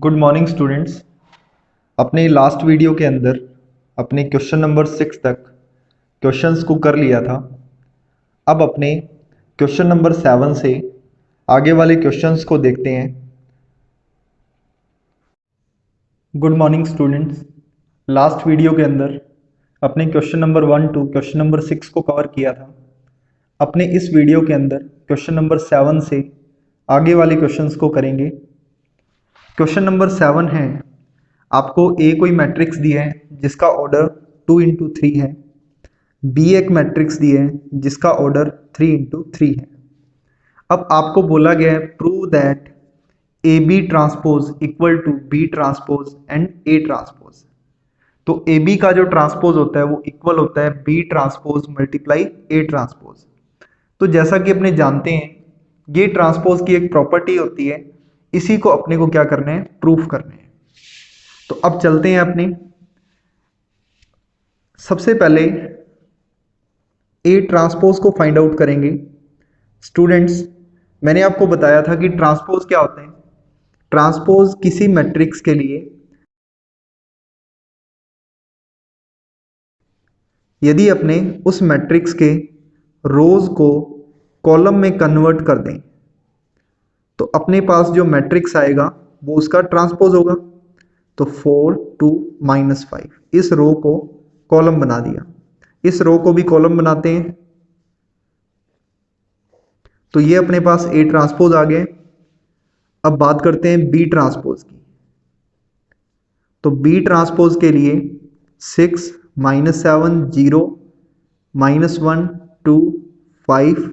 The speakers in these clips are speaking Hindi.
Good morning students. अपने लास्ट वीडियो के अंदर अपने क्वेश्चन नंबर 6 तक क्वेश्चंस को कर लिया था। अब अपने क्वेश्चन नंबर 7 से आगे वाले क्वेश्चंस को देखते हैं। Good morning students. Last video के अंदर अपने question number 1 to question number 6 को कवर किया था। अपने इस वीडियो के अंदर क्वेश्चन नंबर 7 से आगे वाले क्वेश्चंस को करेंगे। क्वेश्चन नंबर 7 है, आपको ए कोई मैट्रिक्स दिया है जिसका ऑर्डर 2 इंटू 3 है, बी एक मैट्रिक्स दिया है जिसका ऑर्डर 3 इंटू 3 है। अब आपको बोला गया है prove that A B transpose equal to B transpose and A transpose. तो ए बी का जो ट्रांसपोज होता है वो इक्वल होता है B transpose multiply A transpose. तो जैसा कि अपने जानते हैं ये ट्रांसपोज की एक प्रॉपर्टी होती है, इसी को अपने को क्या करना है, प्रूफ करना है। तो अब चलते हैं अपने सबसे पहले ए ट्रांसपोज को फाइंड आउट करेंगे। स्टूडेंट्स, मैंने आपको बताया था कि ट्रांसपोज क्या होते हैं। ट्रांसपोज किसी मैट्रिक्स के लिए यदि अपने उस मैट्रिक्स के रोज को कॉलम में कन्वर्ट कर दें तो अपने पास जो मैट्रिक्स आएगा वो उसका ट्रांसपोज होगा। तो 4 2 -5 इस रो को कॉलम बना दिया, इस रो को भी कॉलम बनाते हैं। तो ये अपने पास ए ट्रांसपोज आ गए। अब बात करते हैं बी ट्रांसपोज की। तो बी ट्रांसपोज के लिए 6 -7 0 -1 2 5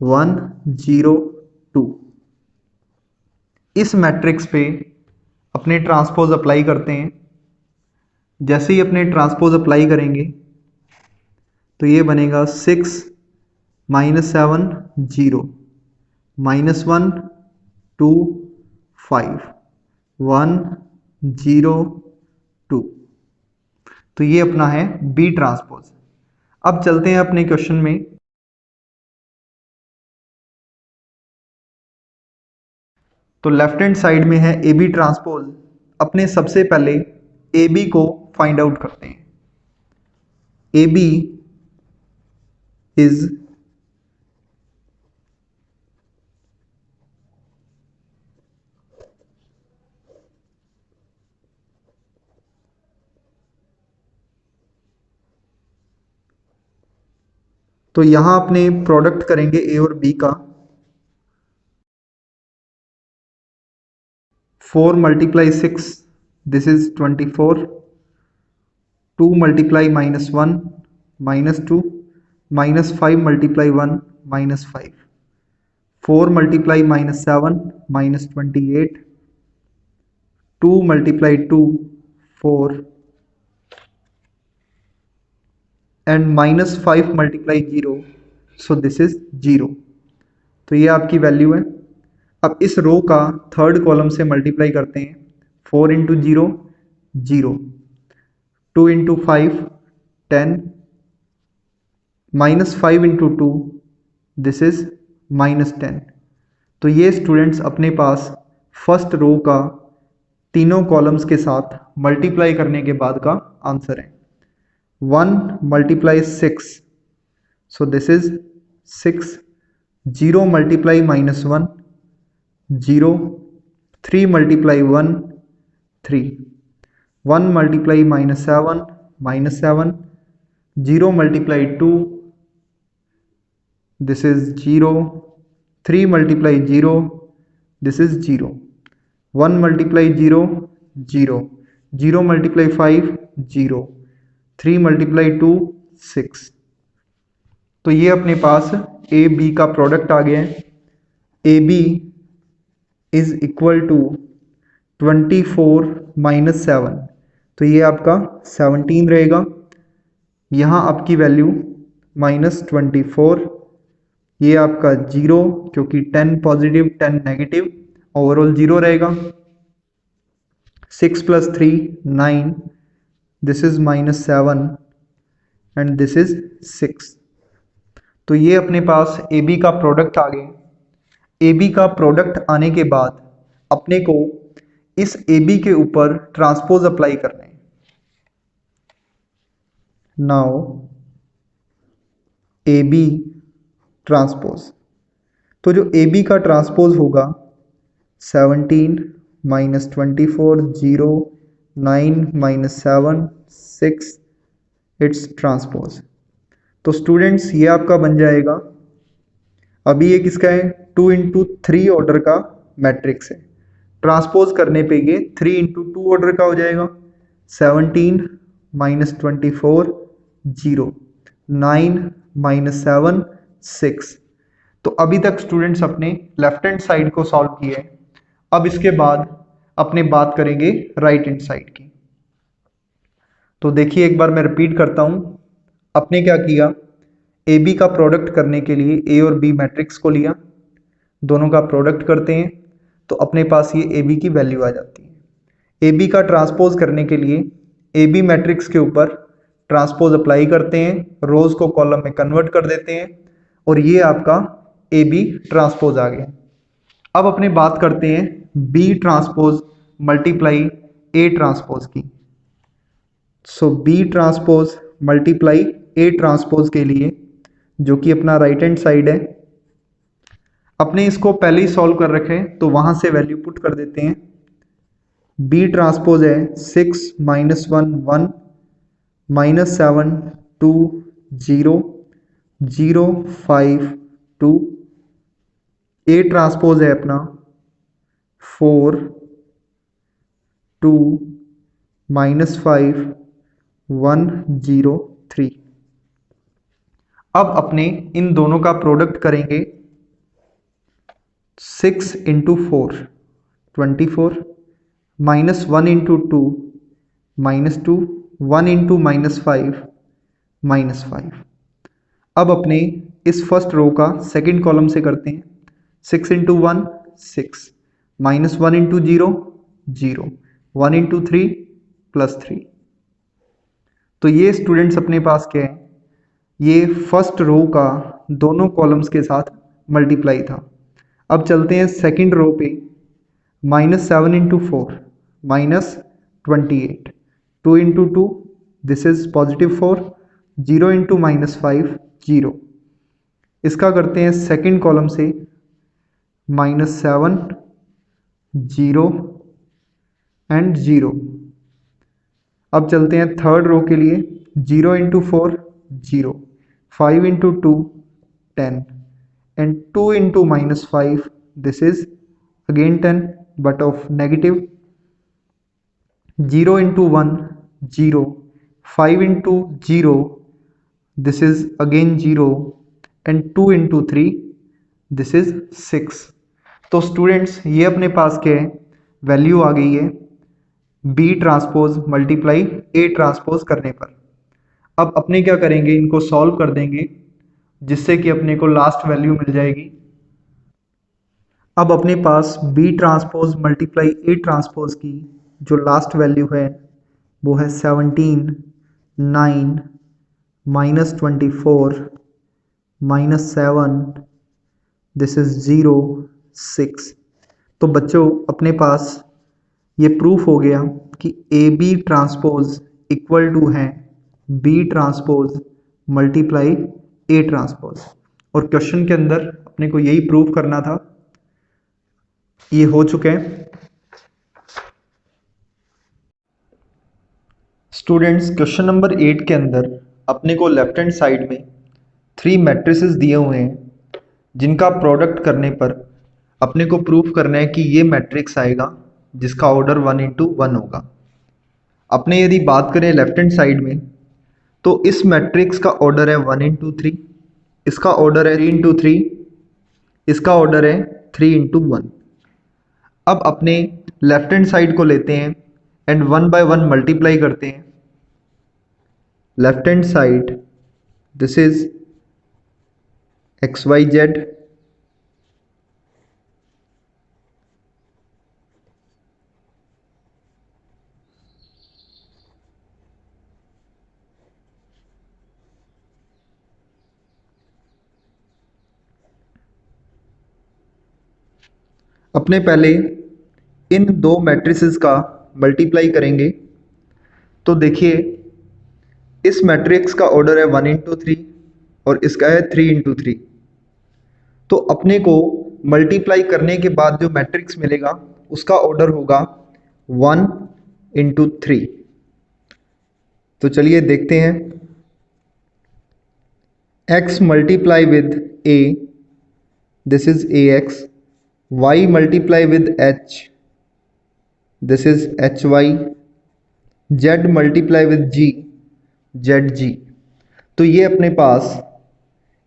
1 0 2 इस मैट्रिक्स पे अपने ट्रांसपोज अप्लाई करते हैं। जैसे ही अपने ट्रांसपोज अप्लाई करेंगे तो ये बनेगा 6 -7 0 -1 2 5 1 0 2। तो ये अपना है बी ट्रांसपोज। अब चलते हैं अपने क्वेश्चन में। तो लेफ्ट हैंड साइड में है ए बी ट्रांसपोज। अपने सबसे पहले ए बी को फाइंड आउट करते हैं। ए बी इज तो यहां अपने प्रोडक्ट करेंगे ए और बी का। 4 × 6 this is 24, 2 × -1 -2 -5 × 1 -5, 4 × -7 -28, 2 × 2 4 and -5 × 0, so this is 0। तो ये आपकी वैल्यू है। अब इस रो का थर्ड कॉलम से मल्टीप्लाई करते हैं। 4 × 0 0, 2 × 5 10, -5 × 2 दिस इज -10। तो ये स्टूडेंट्स अपने पास फर्स्ट रो का तीनों कॉलम्स के साथ मल्टीप्लाई करने के बाद का आंसर है। 1 × 6, so this is 6, 0 × -1 0, 3 × 1 3, 1 × -7 -7, 0 × 2 this is 0, 3 × 0 this is 0, 1 × 0 0, 0 × 5 0, 3 × 2 6। तो ये अपने पास ए बी का प्रोडक्ट आ गया है। A B is equal to 24 -7, तो ये आपका 17 रहेगा। यहाँ आपकी वैल्यू -24, ये आपका 0 क्योंकि 10 पॉजिटिव 10 नेगेटिव, ओवरऑल 0 रहेगा। 6 + 3 9, this is -7 and this is 6। तो ये अपने पास ए बी का प्रोडक्ट आ गया। ए बी का प्रोडक्ट आने के बाद अपने को इस ए बी के ऊपर ट्रांसपोज अप्लाई करना है। नाउ ए बी ट्रांसपोज, तो जो ए बी का ट्रांसपोज होगा 17 माइनस 24 0 9 माइनस 7 6 इट्स ट्रांसपोज। तो स्टूडेंट्स ये आपका बन जाएगा, अभी ये किसका है 2 इंटू 3 ऑर्डर का मैट्रिक्स है, ट्रांसपोज करने पे ये 3 इंटू 2 ऑर्डर का हो जाएगा। 17 माइनस 24 0 9 माइनस 7 6। तो अभी तक स्टूडेंट्स अपने लेफ्ट हैंड साइड को सॉल्व किया है। अब इसके बाद अपने बात करेंगे राइट हैंड साइड की। तो देखिए एक बार मैं रिपीट करता हूं, अपने क्या किया, ए बी का प्रोडक्ट करने के लिए ए और बी मैट्रिक्स को लिया, दोनों का प्रोडक्ट करते हैं तो अपने पास ये ए बी की वैल्यू आ जाती है। ए बी का ट्रांसपोज करने के लिए ए बी मैट्रिक्स के ऊपर ट्रांसपोज अप्लाई करते हैं, रोज को कॉलम में कन्वर्ट कर देते हैं और ये आपका ए बी ट्रांसपोज आ गया। अब अपने बात करते हैं B transpose multiply A transpose की। So B transpose multiply A transpose के लिए, जो कि अपना राइट हैंड साइड है, अपने इसको पहले ही सॉल्व कर रखे हैं तो वहां से वैल्यू पुट कर देते हैं। बी ट्रांसपोज है 6 माइनस 1 1 माइनस 7 2 0 0 5 2। ए ट्रांसपोज है अपना 4 2 माइनस 5 1 0 3। अब अपने इन दोनों का प्रोडक्ट करेंगे 6 इंटू 4 24 माइनस 1 इंटू 2 -2 1 इंटू -5 -5। अब अपने इस फर्स्ट रो का सेकंड कॉलम से करते हैं 6 इंटू 1 6 -1 इंटू 0 0 1 इंटू 3 +3। तो ये स्टूडेंट्स अपने पास क्या है, ये फर्स्ट रो का दोनों कॉलम्स के साथ मल्टीप्लाई था। अब चलते हैं सेकंड रो पे, -7 into 4 -28 2 into 2 this is +4 0 into -5 0। इसका करते हैं सेकंड कॉलम से -7 0 एंड 0। अब चलते हैं थर्ड रो के लिए 0 into 4 0 5 into 2 10 and 2 into -5 this is again 10 but of negative। 0 into 1 0 5 into 0 this is again 0 and 2 into 3 this is 6। तो स्टूडेंट्स ये अपने पास क्या है, वैल्यू आ गई है B transpose multiply A transpose करने पर। अब अपने क्या करेंगे, इनको सॉल्व कर देंगे जिससे कि अपने को लास्ट वैल्यू मिल जाएगी। अब अपने पास B transpose multiply A transpose की जो लास्ट वैल्यू है वो है 17 9 -24 -7 दिस इज 0 6। तो बच्चों अपने पास ये प्रूफ हो गया कि A B transpose equal to है B transpose multiply A transpose. और क्वेश्चन के अंदर अपने को यही प्रूफ करना था, ये हो चुके हैं। स्टूडेंट्स क्वेश्चन नंबर 8 के अंदर अपने को लेफ्ट हैंड साइड में 3 मैट्रिसेस दिए हुए हैं जिनका प्रोडक्ट करने पर अपने को प्रूफ करना है कि ये मैट्रिक्स आएगा जिसका ऑर्डर 1 इंटू 1 होगा। अपने यदि बात करें लेफ्ट हैंड साइड में तो इस मैट्रिक्स का ऑर्डर है 1 इंटू 3, इसका ऑर्डर है 3 इंटू 3, इसका ऑर्डर है 3 इंटू 1। अब अपने लेफ्ट हैंड साइड को लेते हैं एंड 1 बाय 1 मल्टीप्लाई करते हैं। Left hand side this is XYZ अपने पहले इन दो मैट्रिसेस का मल्टीप्लाई करेंगे तो देखिए इस मैट्रिक्स का ऑर्डर है 1 × 3 और इसका है 3 × 3। तो अपने को मल्टीप्लाई करने के बाद जो मैट्रिक्स मिलेगा उसका ऑर्डर होगा 1 × 3। तो चलिए देखते हैं। x multiply with a, this is ax, y multiply with h, this is hy, z multiply with g, zg। तो ये अपने पास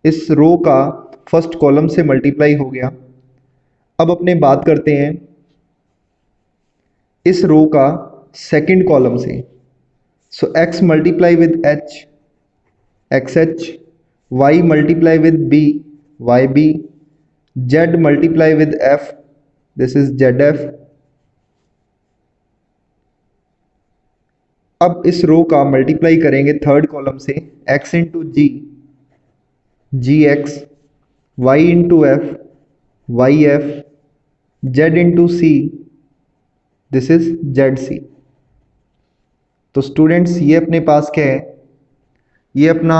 इस रो का फर्स्ट कॉलम से मल्टीप्लाई हो गया। अब अपने बात करते हैं इस रो का सेकंड कॉलम से। So x multiply with h, xh, y multiply with b, yb, z multiply with f, this is zf। अब इस रो का मल्टीप्लाई करेंगे थर्ड कॉलम से, x into G, gx, y into F, yf, z into C, this is zc। तो स्टूडेंट्स ये अपने पास क्या है, ये अपना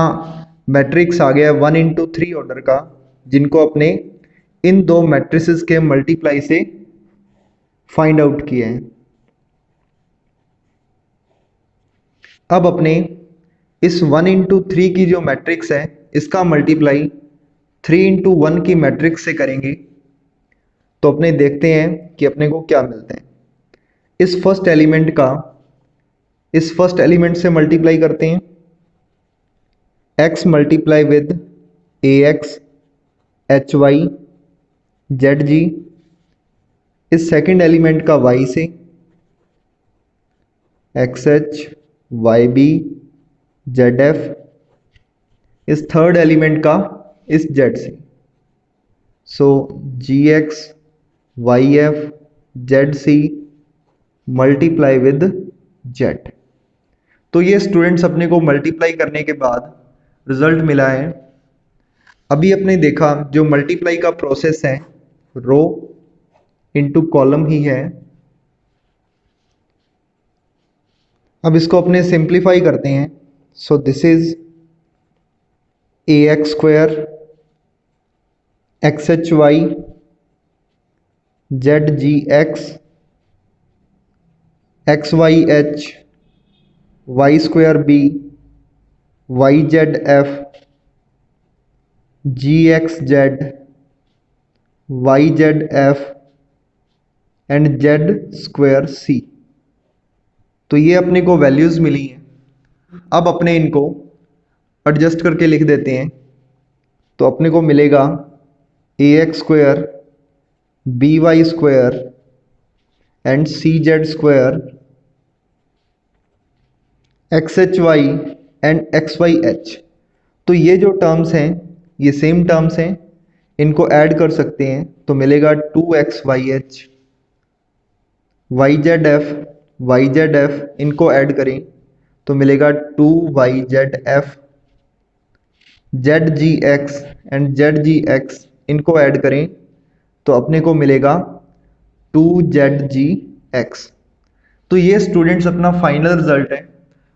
मैट्रिक्स आ गया 1 × 3 ऑर्डर का, जिनको अपने इन दो मैट्रिसेस के मल्टीप्लाई से फाइंड आउट किए हैं। अब अपने इस 1 × 3 की जो मैट्रिक्स है इसका मल्टीप्लाई 3 × 1 की मैट्रिक्स से करेंगे तो अपने देखते हैं कि अपने को क्या मिलते हैं। इस फर्स्ट एलिमेंट का इस फर्स्ट एलिमेंट से मल्टीप्लाई करते हैं, x multiply with ax, hy, zg। इस सेकंड एलिमेंट का y से xh, yb, zf। इस थर्ड एलिमेंट का इस z से, सो gx, yf, zc multiply with z। तो ये स्टूडेंट्स अपने को मल्टीप्लाई करने के बाद रिजल्ट मिला है। अभी अपने देखा जो मल्टीप्लाई का प्रोसेस है रो इनटू कॉलम ही है। अब इसको अपने सिंप्लीफाई करते हैं। So this is ax square, xhy, zgx, xyh, y square b, yzf, gxz, yzf and z square c। तो ये अपने को वैल्यूज मिली हैं। अब अपने इनको एडजस्ट करके लिख देते हैं तो अपने को मिलेगा ax square, by square and cz square, xhy and xyh। तो ये जो टर्म्स हैं ये सेम टर्म्स हैं, इनको ऐड कर सकते हैं तो मिलेगा 2xyh, yzf, yzf इनको ऐड करें तो मिलेगा 2yzf, zgx एंड zgx इनको ऐड करें तो अपने को मिलेगा 2zgx। तो ये स्टूडेंट्स अपना फाइनल रिजल्ट है।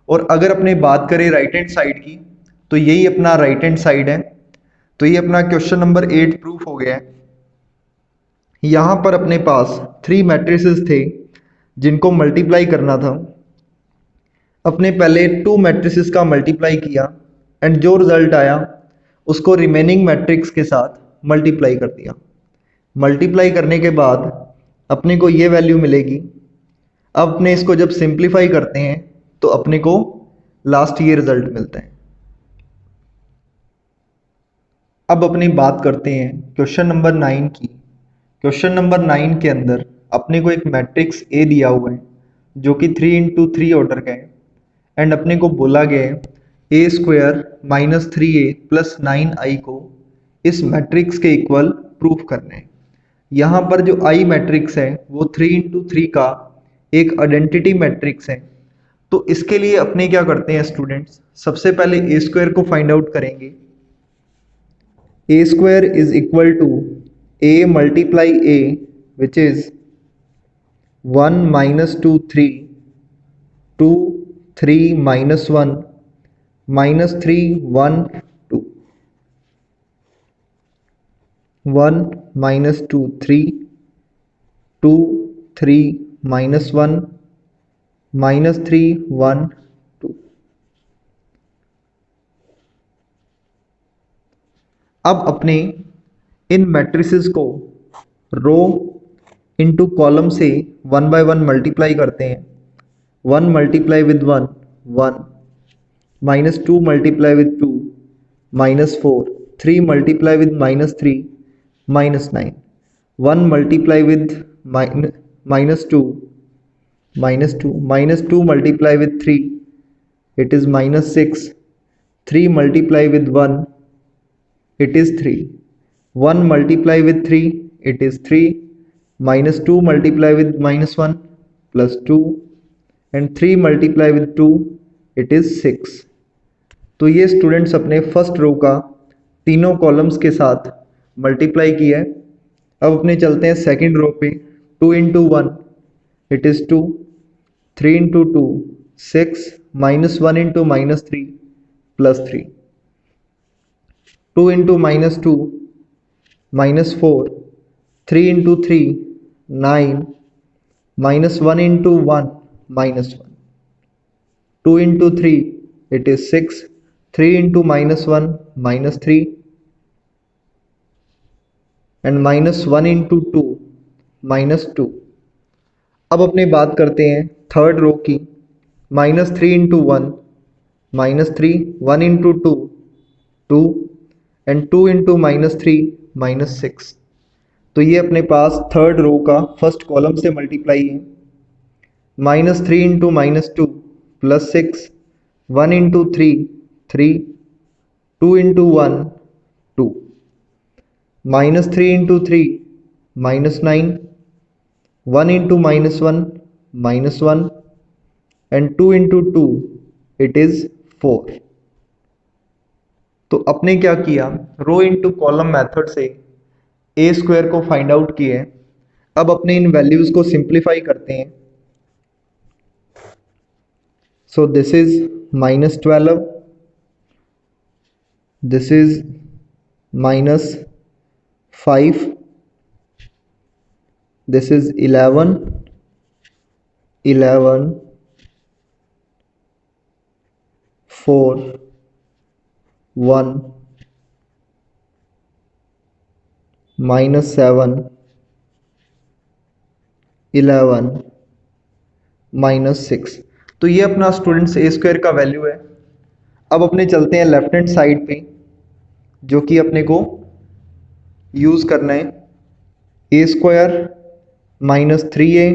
और अगर अपने बात करें राइट हैंड साइड की तो यही अपना राइट हैंड साइड है। तो ये अपना क्वेश्चन नंबर 8 प्रूफ हो गया है। यहाँ पर अपने पास 3 मैट्रिसेस थे जिनको मल्टीप्लाई करना था। अपने पहले 2 मैट्रिसेस का मल्टीप्लाई किया एंड जो रिजल्ट आया उसको रिमेनिंग मैट्रिक्स के साथ मल्टीप्लाई कर दिया। मल्टीप्लाई करने के बाद अपने को ये वैल्यू मिलेगी। अब अपने इसको जब सिंप्लीफाई करते हैं तो अपने को लास्ट ये रिजल्ट मिलता है। अब अपनी बात करते हैं क्वेश्चन नंबर 9 की। क्वेश्चन नंबर 9 के अंदर अपने को एक मैट्रिक्स ए दिया हुआ है जो कि 3 × 3 ऑर्डर का है एंड अपने को बोला गया है a square minus 3a plus 9i को इस मैट्रिक्स के इक्वल प्रूफ करना है। यहाँ पर जो i मैट्रिक्स है वो 3 × 3 का एक आइडेंटिटी मैट्रिक्स है। तो इसके लिए अपने क्या करते हैं स्टूडेंट्स, सबसे पहले a स्क्वायर को फाइंड आउट करेंगे। a square is equal to a multiply a which is 1 minus 2 3, 2 3 minus 1 minus 3 1 2, 1 minus 2 3, 2 3 minus 1 minus 3 1 2। अब अपने इन मैट्रिसेस को रो इनटू कॉलम से 1 बाय 1 मल्टीप्लाई करते हैं। 1 multiply with 1 1, minus 2 multiply with 2 minus 4, 3 multiply with minus 3 minus 9, 1 multiply with minus 2 minus 2 multiply with 3 it is minus 6, 3 multiply with 1 it is 3, 1 multiply with 3 it is 3, minus 2 multiply with minus 1 plus 2 and 3 multiply with 2 it is 6। तो ये स्टूडेंट्स अपने फर्स्ट रो का तीनों कॉलम्स के साथ मल्टीप्लाई किया है। अब अपने चलते हैं सेकंड रो पे। 2 into 1 it is 2, 3 into 2 6, minus 1 into minus 3 plus 3, 2 into minus 2 minus 4, 3 into 3 9, minus 1 into 1 minus 1, 2 into 3 it is 6, 3 into minus 1 minus 3 and minus 1 into 2 minus 2। अब अपने बात करते हैं थर्ड रो की। Minus 3 into 1 minus 3, 1 into 2 2 and 2 into minus 3 minus 6। तो ये अपने पास थर्ड रो का फर्स्ट कॉलम से मल्टीप्लाई है। Minus 3 into minus 2 plus 6, 1 into 3 3, 2 into 1 2, minus 3 into 3 minus 9, 1 into minus 1 minus 1 and 2 into 2 it is 4। तो अपने क्या किया, रो इंटू कॉलम मेथड से ए स्क्वायर को फाइंड आउट किए। अब अपने इन वैल्यूज को सिंप्लीफाई करते हैं। So this is minus 12, this is minus 5, this is 11 4 1 minus 7 11 minus 6। तो ये अपना स्टूडेंट्स ए स्क्वायर का वैल्यू है। अब अपने चलते हैं लेफ्ट हैंड साइड पे, जो कि अपने को यूज करना है। A square minus 3a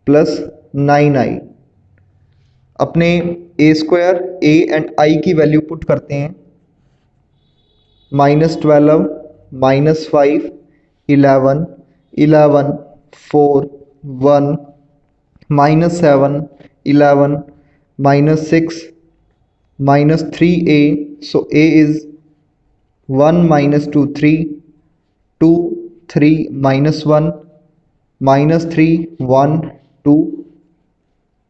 plus 9i। अपने ए स्क्वायर ए एंड आई की वैल्यू पुट करते हैं। Minus 12 minus 5 11 11 4 1 minus 7 11 minus 6 minus 3a, so a is 1 minus 2 3, 2 3 minus 1 minus 3 1 2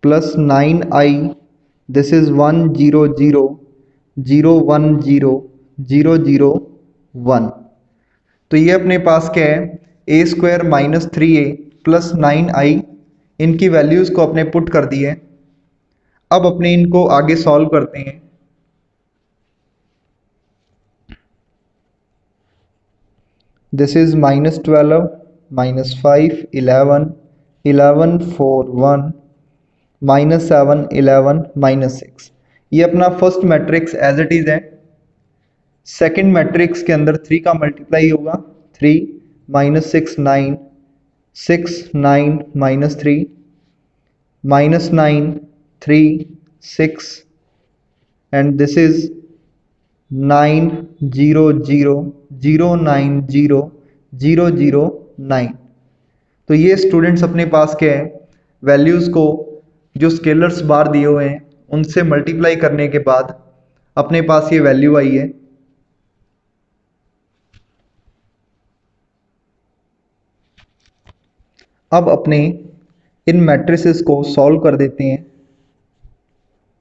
plus 9i, this is 1 0 0 0 1 0 0 0 1। तो ये अपने पास क्या है, A square minus 3a plus 9i, इनकी वैल्यूज़ को अपने पुट कर दिए। अब अपने इनको आगे सॉल्व करते हैं। This is minus 12 minus 5 11 11 4 1 minus 7 11 minus 6। ये अपना first matrix as it is है। सेकेंड मैट्रिक्स के अंदर 3 का मल्टीप्लाई होगा। 3 minus 6 9 6 9 minus 3 minus 9 3 6 and this is 9 0 0 0 9 0 0 0 9। तो ये स्टूडेंट्स अपने पास क्या है, वैल्यूज़ को जो स्केलर्स बार दिए हुए हैं उनसे मल्टीप्लाई करने के बाद अपने पास ये वैल्यू आई है। अब अपने इन मैट्रिसेस को सॉल्व कर देते हैं।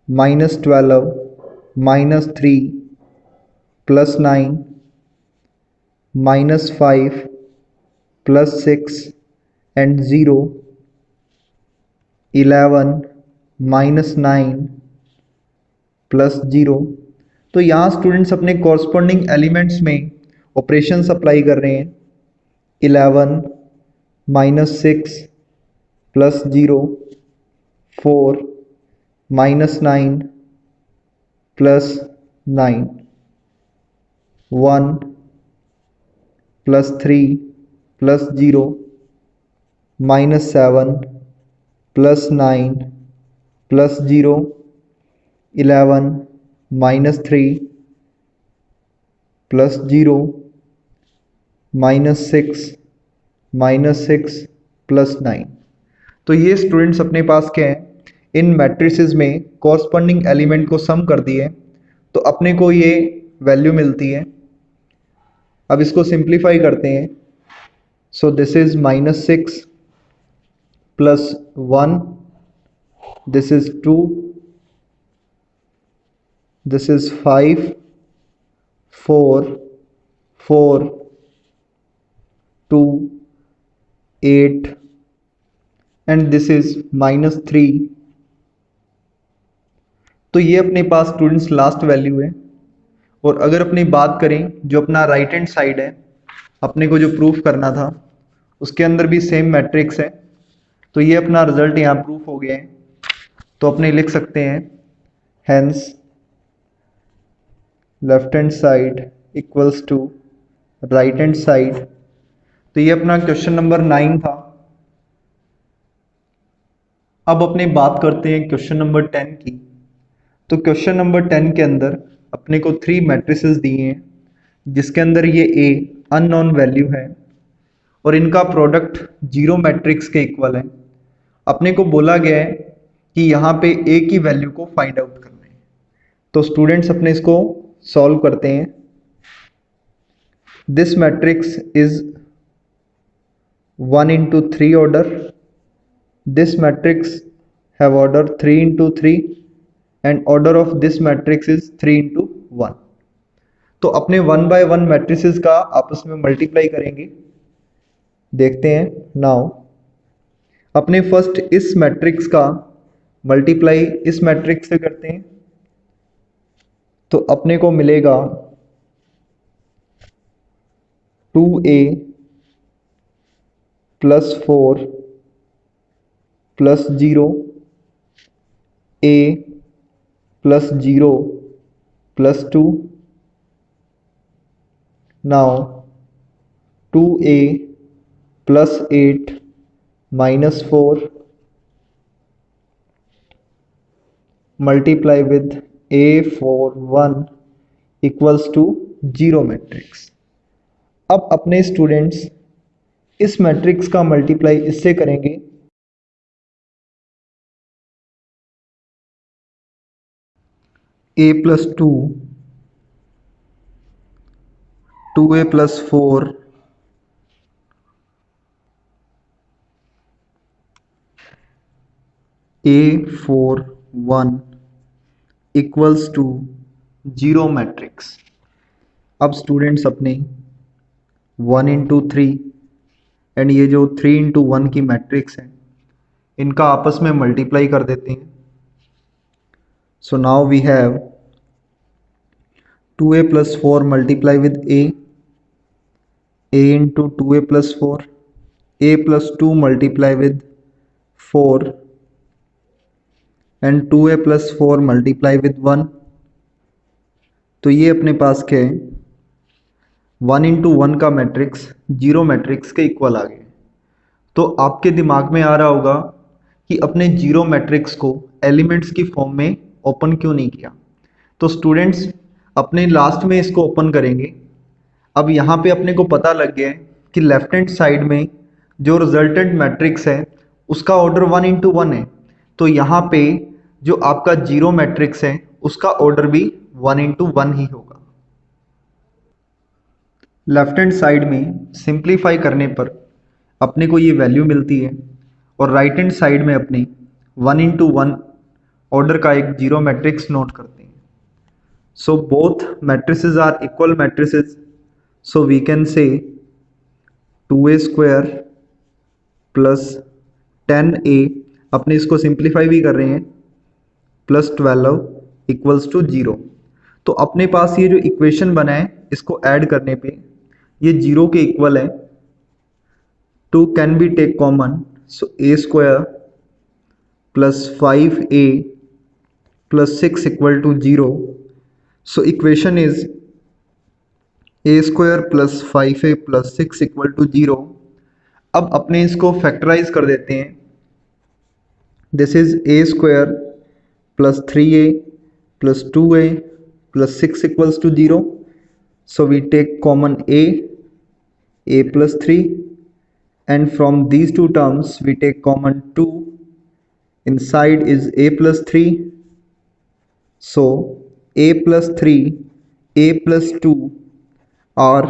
-12 -3 +9 -5 +6 एंड 0 11 -9 +0। तो यहाँ स्टूडेंट्स अपने कॉरस्पॉन्डिंग एलिमेंट्स में ऑपरेशंस अप्लाई कर रहे हैं। 11 -6 +0 4 -9 +9 1 +3 +0 -7 +9 +0 11 -3 +0 -6 -6 +9। तो ये स्टूडेंट्स अपने पास क्या है, इन मैट्रिसेस में कॉरस्पॉन्डिंग एलिमेंट को सम कर दिए तो अपने को ये वैल्यू मिलती है। अब इसको सिंप्लीफाई करते हैं। So this is -6 +1, this is 2, this is 5 4 4 2 8 and this is -3। तो ये अपने पास स्टूडेंट्स लास्ट वैल्यू है। और अगर अपनी बात करें जो अपना राइट हैंड साइड है, अपने को जो प्रूफ करना था उसके अंदर भी सेम मैट्रिक्स है। तो ये अपना रिजल्ट यहाँ प्रूफ हो गया है। तो अपने लिख सकते हैं hence left hand side equals to right hand side. तो ये अपना क्वेश्चन नंबर 9 था। अब अपने बात करते हैं क्वेश्चन नंबर 10 की। तो क्वेश्चन नंबर 10 के अंदर अपने को 3 मैट्रिसेस दिए हैं, जिसके अंदर ये ए अननोन वैल्यू है और इनका प्रोडक्ट 0 मैट्रिक्स के इक्वल है। अपने को बोला गया है कि यहाँ पे ए की वैल्यू को फाइंड आउट करना है। तो स्टूडेंट्स अपने इसको सॉल्व करते हैं। This matrix is 1 into 3 order. This matrix have order 3 into 3 and order of this matrix is 3 into 1. तो अपने 1 by 1 मैट्रिसेस का आपस में मल्टीप्लाई करेंगे। देखते हैं नाउ। अपने फर्स्ट इस मैट्रिक्स का मल्टीप्लाई इस मैट्रिक्स से करते हैं तो अपने को मिलेगा 2a +4 +0 a +0 +2। now 2a +8 -4 multiply with a for 1 equals to 0 matrix. अब अपने स्टूडेंट्स इस मैट्रिक्स का मल्टीप्लाई इससे करेंगे a +2 2a +4 a for 1 equals to 0 matrix. अब स्टूडेंट्स अपने 1 into 3 एंड ये जो 3 into 1 की मैट्रिक्स है इनका आपस में मल्टीप्लाई कर देते हैं। So now we have 2a +4 multiply with a into 2a +4 a +2 multiply with 4 and 2a +4 multiply with 1। तो ये अपने पास क्या है 1 into 1 का मैट्रिक्स 0 मैट्रिक्स के इक्वल आ गए। तो आपके दिमाग में आ रहा होगा कि अपने 0 मैट्रिक्स को एलिमेंट्स की फॉर्म में ओपन क्यों नहीं किया। तो स्टूडेंट्स अपने लास्ट में इसको ओपन करेंगे। अब यहाँ पे अपने को पता लग गया है कि लेफ्ट हैंड साइड में जो रिजल्टेंट मैट्रिक्स है उसका ऑर्डर 1 into 1 है। तो यहाँ पे जो आपका 0 मैट्रिक्स है उसका ऑर्डर भी 1 into 1 ही होगा। लेफ्ट हैंड साइड में सिंप्लीफाई करने पर अपने को ये वैल्यू मिलती है और राइट हैंड साइड में अपनी 1 into 1 ऑर्डर का एक जीरो मैट्रिक्स नोट करते हैं। So both matrices are equal matrices, so we can say 2a square plus 10a, अपने इसको सिंप्लीफाई भी कर रहे हैं, प्लस 12 इक्वल्स टू 0। तो अपने पास ये जो इक्वेशन बना है इसको ऐड करने पे ये 0 के इक्वल है। 2 can be take common, so a square plus 5a plus 6 equal to 0। So equation is a square plus 5a plus 6 equal to 0। अब अपने इसको फैक्टराइज कर देते हैं। This is a square plus 3a plus 2a plus 6 equals to 0। So we take common a plus 3, and from these two terms we take common 2. Inside is a plus 3, so a plus 3, a plus 2 are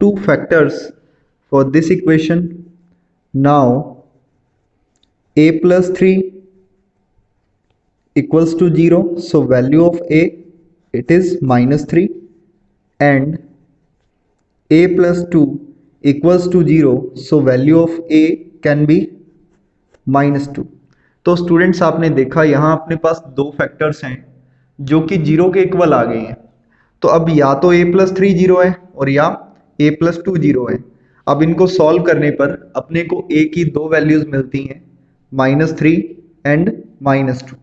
two factors for this equation. Now a plus 3 equals to 0, so value of a, it is minus 3, and a plus 2 equals to 0, so value of a can be minus 2। तो स्टूडेंट्स आपने देखा यहाँ अपने पास दो फैक्टर्स हैं जो कि 0 के इक्वल आ गए हैं। तो अब या तो a plus 3 0 है और या a plus 2 0 है। अब इनको सॉल्व करने पर अपने को a की दो वैल्यूज मिलती हैं, -3 एंड -2।